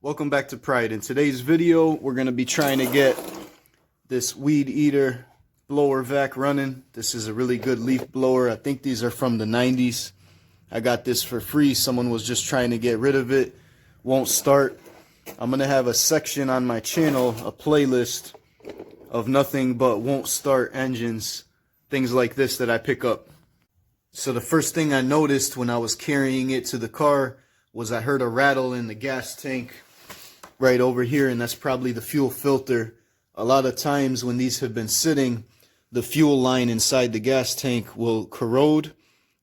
Welcome back to Pride. In today's video, we're going to be trying to get this weed eater blower vac running. This is a really good leaf blower. I think these are from the 90s. I got this for free. Someone was just trying to get rid of it. Won't start. I'm going to have a section on my channel, a playlist of nothing but won't start engines, things like this that I pick up. So the first thing I noticed when I was carrying it to the car was I heard a rattle in the gas tank right over here, and that's probably the fuel filter. A lot of times when these have been sitting, the fuel line inside the gas tank will corrode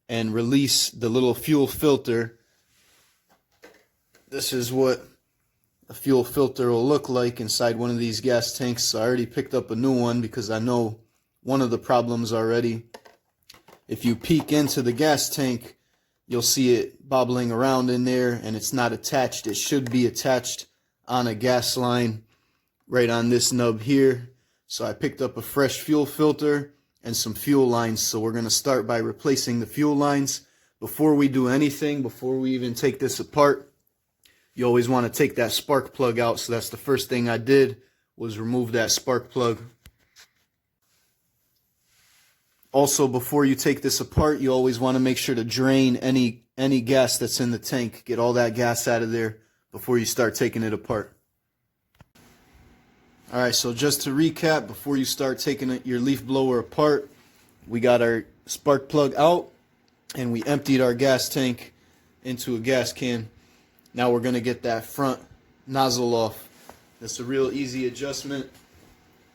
and release the little fuel filter. This is what a fuel filter will look like inside one of these gas tanks. So I already picked up a new one because I know one of the problems already. If you peek into the gas tank, you'll see it bobbling around in there, and it's not attached. It should be attached on a gas line right on this nub here. So I picked up a fresh fuel filter and some fuel lines. So we're going to start by replacing the fuel lines. Before we do anything, before we even take this apart, you always want to take that spark plug out. So that's the first thing I did, was remove that spark plug. Also, before you take this apart, you always want to make sure to drain any gas that's in the tank. Get all that gas out of there before you start taking it apart. Alright, so just to recap, before you start taking your leaf blower apart, we got our spark plug out and we emptied our gas tank into a gas can. Now we're going to get that front nozzle off. It's a real easy adjustment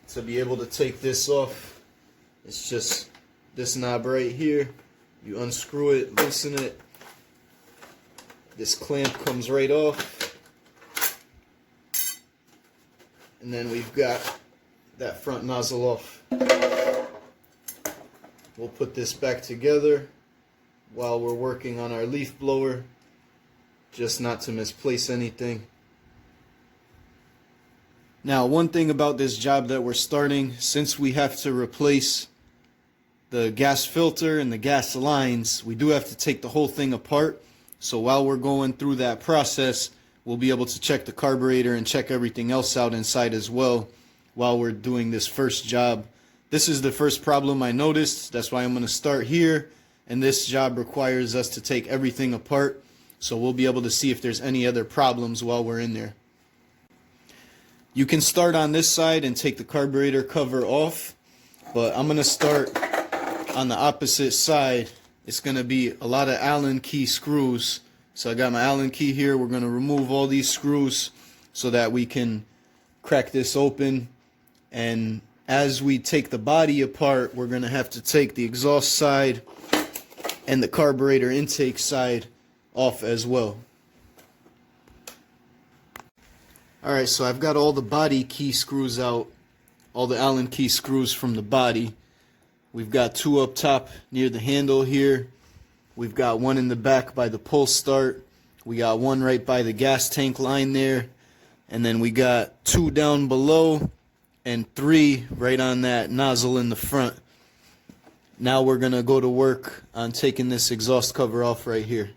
to be able to take this off. It's just this knob right here. You unscrew it, loosen it. This clamp comes right off. And then we've got that front nozzle off. We'll put this back together while we're working on our leaf blower, just not to misplace anything. Now, one thing about this job that we're starting, since we have to replace the gas filter and the gas lines, we do have to take the whole thing apart. So while we're going through that process, we'll be able to check the carburetor and check everything else out inside as well while we're doing this first job. This is the first problem I noticed. That's why I'm going to start here. And this job requires us to take everything apart. So we'll be able to see if there's any other problems while we're in there. You can start on this side and take the carburetor cover off. But I'm going to start on the opposite side. It's going to be a lot of Allen key screws. So I got my Allen key here. We're going to remove all these screws so that we can crack this open. And as we take the body apart, we're going to have to take the exhaust side and the carburetor intake side off as well. Alright, so I've got all the body key screws out, all the Allen key screws from the body. We've got two up top near the handle here. We've got one in the back by the pull start. We got one right by the gas tank line there. And then we got two down below and three right on that nozzle in the front. Now we're going to go to work on taking this exhaust cover off right here.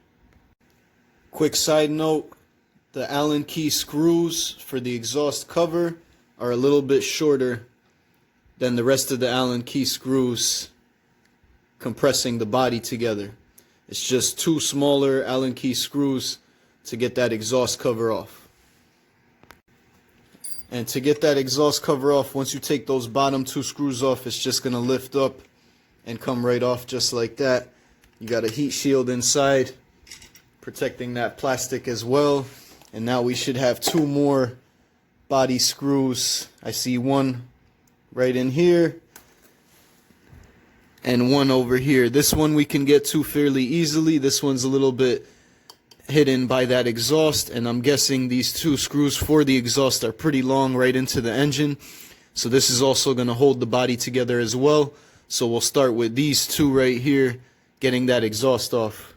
Quick side note, the Allen key screws for the exhaust cover are a little bit shorter than the rest of the Allen key screws compressing the body together. It's just two smaller Allen key screws to get that exhaust cover off. And to get that exhaust cover off, once you take those bottom two screws off, it's just going to lift up and come right off just like that. You got a heat shield inside protecting that plastic as well. And now we should have two more body screws. I see one right in here and one over here. This one we can get to fairly easily. This one's a little bit hidden by that exhaust, and I'm guessing these two screws for the exhaust are pretty long right into the engine. So this is also going to hold the body together as well. So we'll start with these two right here, getting that exhaust off.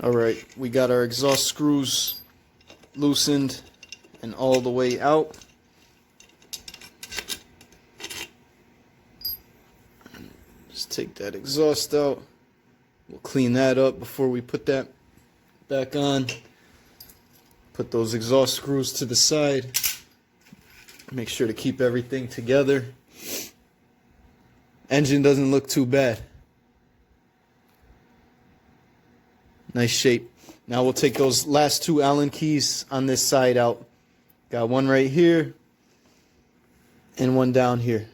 Alright, we got our exhaust screws loosened and all the way out. Just take that exhaust out. We'll clean that up before we put that back on. Put those exhaust screws to the side. Make sure to keep everything together. Engine doesn't look too bad. Nice shape. Now we'll take those last two Allen keys on this side out. Got one right here and one down here.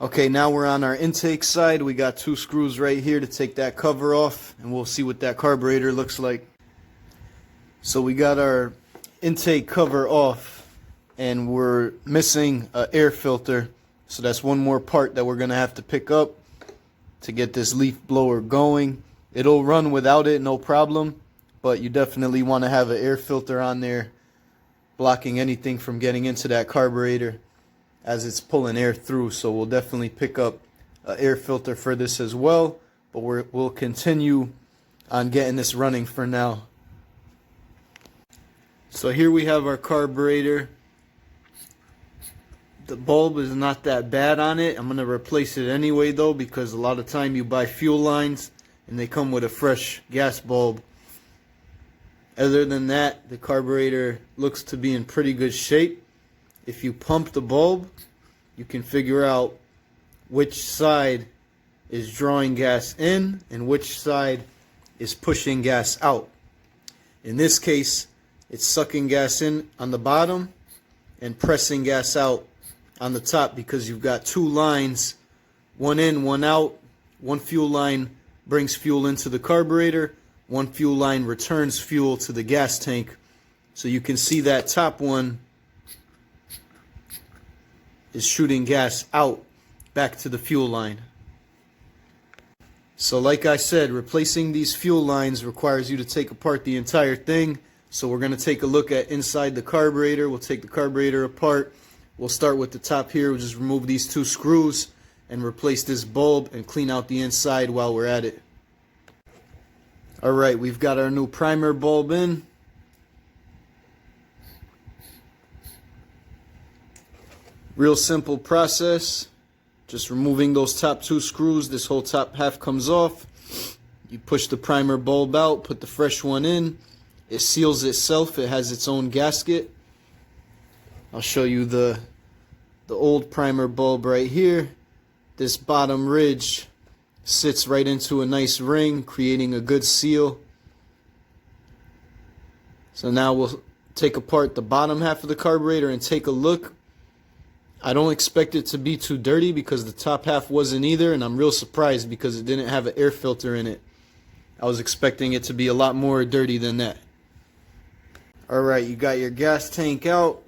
Okay, now we're on our intake side. We got two screws right here to take that cover off, and we'll see what that carburetor looks like. So we got our intake cover off, and we're missing an air filter. So that's one more part that we're going to have to pick up to get this leaf blower going. It'll run without it, no problem, but you definitely want to have an air filter on there blocking anything from getting into that carburetor as it's pulling air through. So we'll definitely pick up an air filter for this as well, but we'll continue on getting this running for now. So here we have our carburetor. The bulb is not that bad on it. I'm going to replace it anyway though, because a lot of time you buy fuel lines and they come with a fresh gas bulb. Other than that, the carburetor looks to be in pretty good shape. If you pump the bulb, you can figure out which side is drawing gas in and which side is pushing gas out. In this case, it's sucking gas in on the bottom and pressing gas out on the top, because you've got two lines, one in, one out. One fuel line brings fuel into the carburetor, one fuel line returns fuel to the gas tank. So you can see that top one is shooting gas out back to the fuel line. So like I said, replacing these fuel lines requires you to take apart the entire thing. So we're going to take a look at inside the carburetor. We'll take the carburetor apart. We'll start with the top here. We'll just remove these two screws and replace this bulb and clean out the inside while we're at it. Alright, we've got our new primer bulb in. Real simple process. Just removing those top two screws. This whole top half comes off. You push the primer bulb out, put the fresh one in. It seals itself. It has its own gasket. I'll show you the old primer bulb right here. This bottom ridge sits right into a nice ring, creating a good seal. So now we'll take apart the bottom half of the carburetor and take a look. I don't expect it to be too dirty because the top half wasn't either, and I'm real surprised because it didn't have an air filter in it. I was expecting it to be a lot more dirty than that. Alright, you got your gas tank out.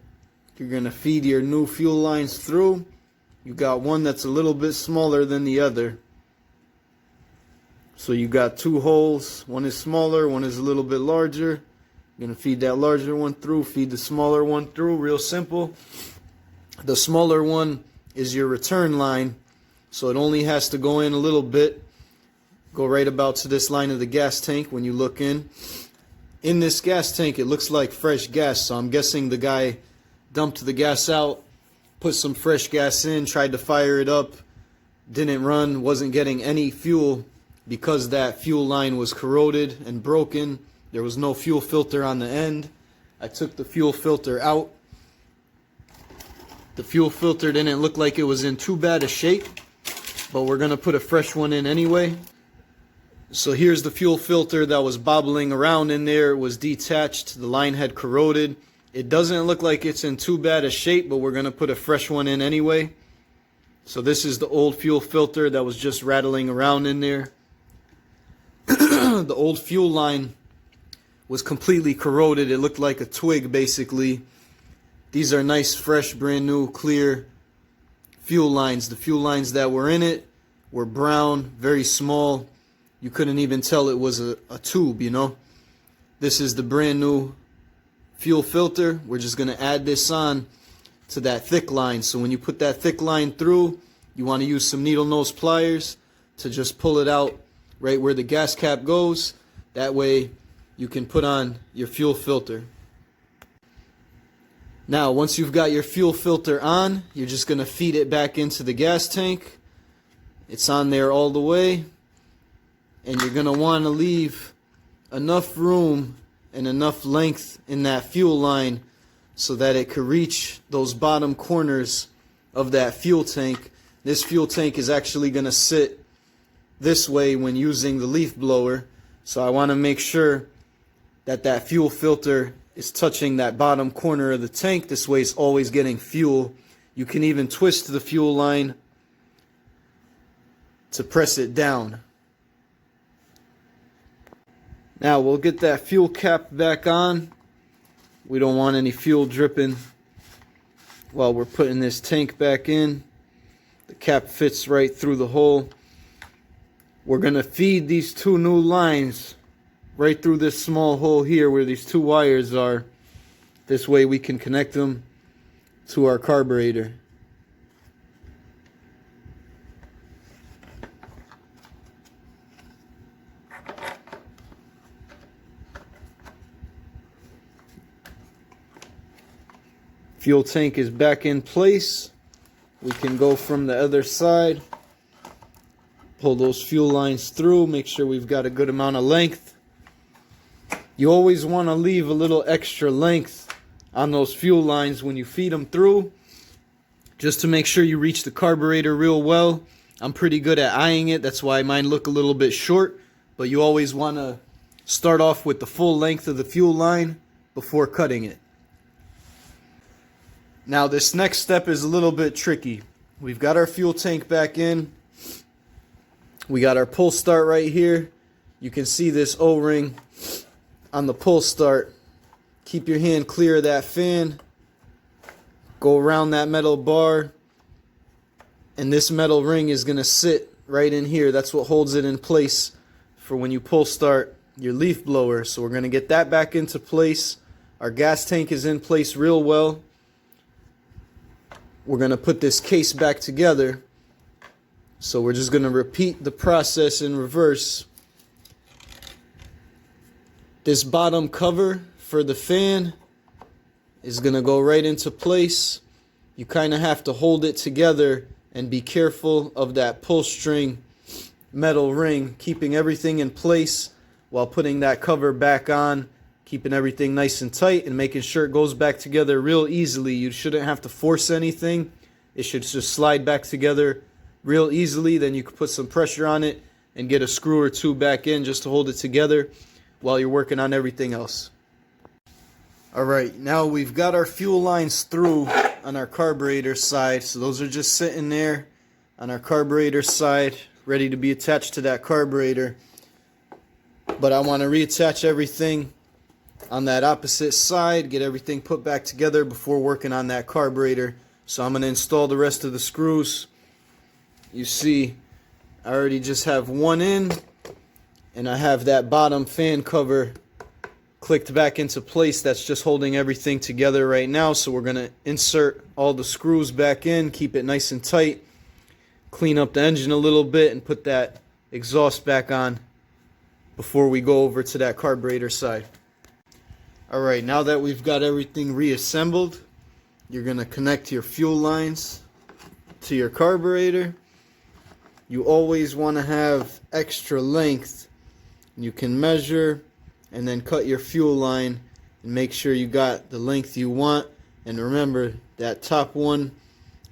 You're going to feed your new fuel lines through. You got one that's a little bit smaller than the other. So you got two holes. One is smaller, one is a little bit larger. You're going to feed that larger one through, feed the smaller one through. Real simple. The smaller one is your return line. So it only has to go in a little bit. Go right about to this line of the gas tank when you look in. In this gas tank, it looks like fresh gas. So I'm guessing the guy dumped the gas out, put some fresh gas in, tried to fire it up, didn't run, wasn't getting any fuel because that fuel line was corroded and broken. There was no fuel filter on the end. I took the fuel filter out. The fuel filter didn't look like it was in too bad a shape, but we're going to put a fresh one in anyway. So here's the fuel filter that was bobbling around in there. It was detached. The line had corroded. It doesn't look like it's in too bad a shape, but we're going to put a fresh one in anyway. So this is the old fuel filter that was just rattling around in there. The old fuel line was completely corroded. It looked like a twig basically. These are nice, fresh, brand new, clear fuel lines. The fuel lines that were in it were brown, very small. You couldn't even tell it was a tube, you know. This is the brand new fuel filter. We're just going to add this on to that thick line. So when you put that thick line through, you want to use some needle nose pliers to just pull it out right where the gas cap goes. That way you can put on your fuel filter. Now, once you've got your fuel filter on, you're just going to feed it back into the gas tank. It's on there all the way. And you're going to want to leave enough room and enough length in that fuel line so that it could reach those bottom corners of that fuel tank. This fuel tank is actually going to sit this way when using the leaf blower. So I want to make sure that that fuel filter is touching that bottom corner of the tank. This way it's always getting fuel. You can even twist the fuel line to press it down. Now we'll get that fuel cap back on. We don't want any fuel dripping while we're putting this tank back in. The cap fits right through the hole. We're going to feed these two new lines right through this small hole here where these two wires are. This way we can connect them to our carburetor. Fuel tank is back in place. We can go from the other side. Pull those fuel lines through. Make sure we've got a good amount of length. You always want to leave a little extra length on those fuel lines when you feed them through, just to make sure you reach the carburetor real well. I'm pretty good at eyeing it. That's why mine look a little bit short. But you always want to start off with the full length of the fuel line before cutting it. Now this next step is a little bit tricky. We've got our fuel tank back in. We got our pull start right here. You can see this O-ring on the pull start. Keep your hand clear of that fan. Go around that metal bar. And this metal ring is going to sit right in here. That's what holds it in place for when you pull start your leaf blower. So we're going to get that back into place. Our gas tank is in place real well. We're going to put this case back together. So we're just going to repeat the process in reverse. This bottom cover for the fan is going to go right into place. You kind of have to hold it together and be careful of that pull string metal ring, keeping everything in place while putting that cover back on, keeping everything nice and tight and making sure it goes back together real easily. You shouldn't have to force anything. It should just slide back together real easily. Then you can put some pressure on it and get a screw or two back in just to hold it together while you're working on everything else. Alright, now we've got our fuel lines through on our carburetor side. So those are just sitting there on our carburetor side, ready to be attached to that carburetor. But I want to reattach everything on that opposite side, get everything put back together before working on that carburetor. So I'm going to install the rest of the screws. You see, I already just have one in, and I have that bottom fan cover clicked back into place. That's just holding everything together right now. So we're going to insert all the screws back in, keep it nice and tight, clean up the engine a little bit, and put that exhaust back on before we go over to that carburetor side. Alright, now that we've got everything reassembled, you're going to connect your fuel lines to your carburetor. You always want to have extra length. You can measure and then cut your fuel line and make sure you got the length you want. And remember, that top one,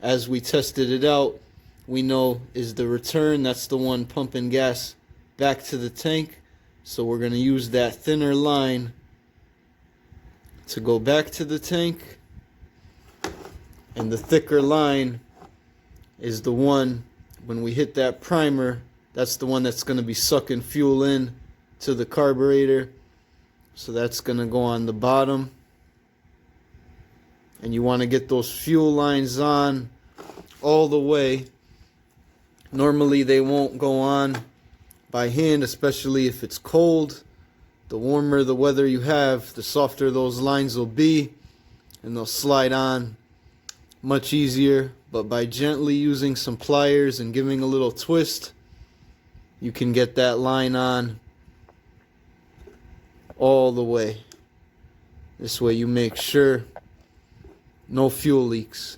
as we tested it out, we know is the return. That's the one pumping gas back to the tank. So we're going to use that thinner line to go back to the tank. And the thicker line is the one, when we hit that primer, that's the one that's going to be sucking fuel in to the carburetor. So that's going to go on the bottom. And you want to get those fuel lines on all the way. Normally they won't go on by hand, especially if it's cold. The warmer the weather you have, the softer those lines will be, and they'll slide on much easier. But by gently using some pliers and giving a little twist, you can get that line on all the way. This way you make sure no fuel leaks.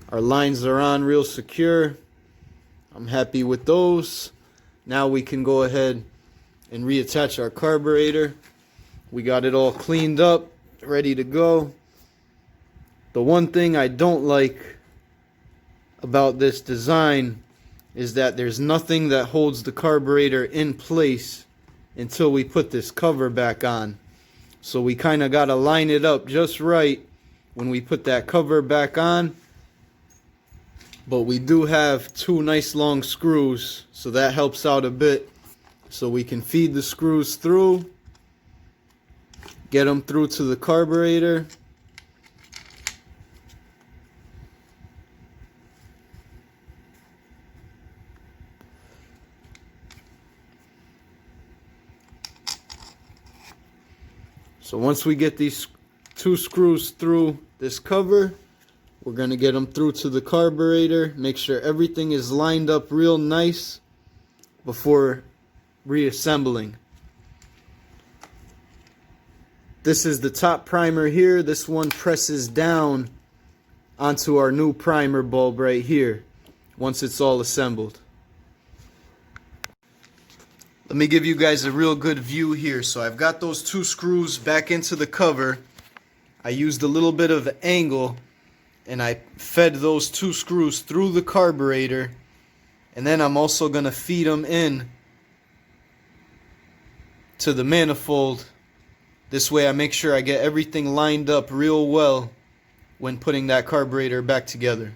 Our lines are on real secure. I'm happy with those. Now we can go ahead and reattach our carburetor. We got it all cleaned up, ready to go. The one thing I don't like about this design is that there's nothing that holds the carburetor in place until we put this cover back on. So we kind of got to line it up just right when we put that cover back on. But we do have two nice long screws, so that helps out a bit. So we can feed the screws through, get them through to the carburetor. So once we get these two screws through this cover, we're going to get them through to the carburetor. Make sure everything is lined up real nice before reassembling. This is the top primer here. This one presses down onto our new primer bulb right here once it's all assembled. Let me give you guys a real good view here. So I've got those two screws back into the cover. I used a little bit of angle and I fed those two screws through the carburetor, and then I'm also going to feed them in to the manifold. This way I make sure I get everything lined up real well when putting that carburetor back together.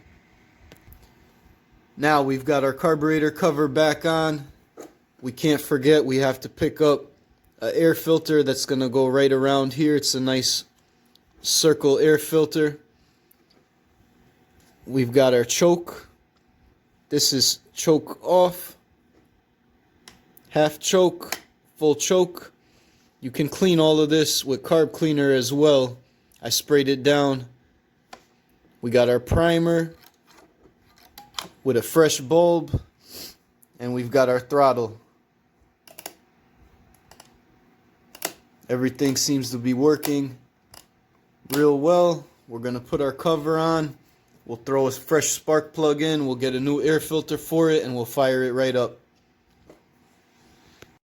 Now we've got our carburetor cover back on. We can't forget we have to pick up an air filter that's going to go right around here. It's a nice circle air filter. We've got our choke. This is choke off, half choke, full choke. You can clean all of this with carb cleaner as well. I sprayed it down. We got our primer with a fresh bulb, and we've got our throttle. Everything seems to be working real well. We're going to put our cover on. We'll throw a fresh spark plug in, we'll get a new air filter for it, and we'll fire it right up.